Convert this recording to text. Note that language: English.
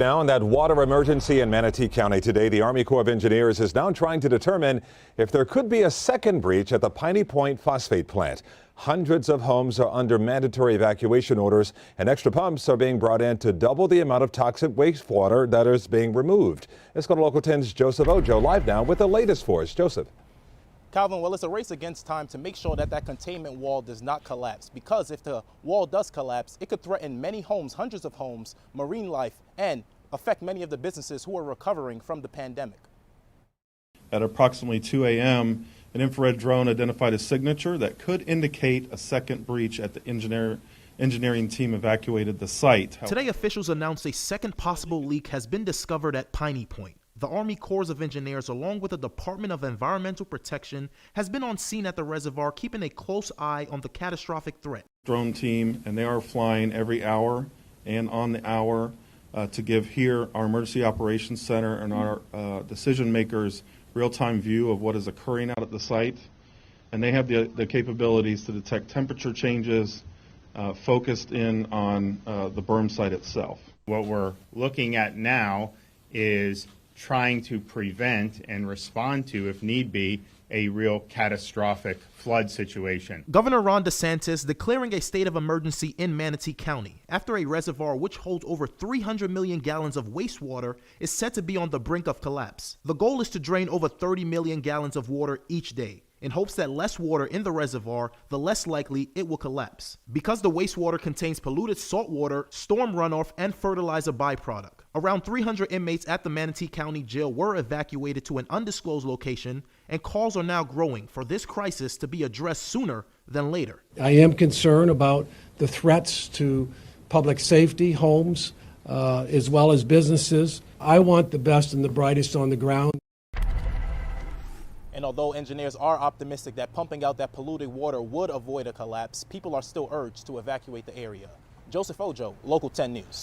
Now, in that water emergency in Manatee County today, the Army Corps of Engineers is now trying to determine if there could be a second breach at the Piney Point phosphate plant. Hundreds of homes are under mandatory evacuation orders, and extra pumps are being brought in to double the amount of toxic wastewater that is being removed. Let's go to Local 10's Joseph Ojo live now with the latest for us. Joseph. Calvin, well, it's a race against time to make sure that containment wall does not collapse, because if the wall does collapse, it could threaten many homes, hundreds of homes, marine life, and affect many of the businesses who are recovering from the pandemic. At approximately 2 a.m., an infrared drone identified a signature that could indicate a second breach at the engineering team evacuated the site. Today, officials announced a second possible leak has been discovered at Piney Point. The Army Corps of Engineers, along with the Department of Environmental Protection, has been on scene at the reservoir, keeping a close eye on the catastrophic threat. Drone team, and they are flying every hour and on the hour to give here our Emergency Operations Center and our decision makers real-time view of what is occurring out at the site. And they have the capabilities to detect temperature changes focused in on the berm site itself. What we're looking at now is trying to prevent and respond to, if need be, a real catastrophic flood situation. Governor Ron DeSantis declaring a state of emergency in Manatee County after a reservoir which holds over 300 million gallons of wastewater is said to be on the brink of collapse. The goal is to drain over 30 million gallons of water each day, in hopes that less water in the reservoir, the less likely it will collapse. Because the wastewater contains polluted salt water, storm runoff, and fertilizer byproduct. Around 300 inmates at the Manatee County Jail were evacuated to an undisclosed location, and calls are now growing for this crisis to be addressed sooner than later. I am concerned about the threats to public safety, homes, as well as businesses. I want the best and the brightest on the ground. And although engineers are optimistic that pumping out that polluted water would avoid a collapse, people are still urged to evacuate the area. Joseph Ojo, Local 10 News.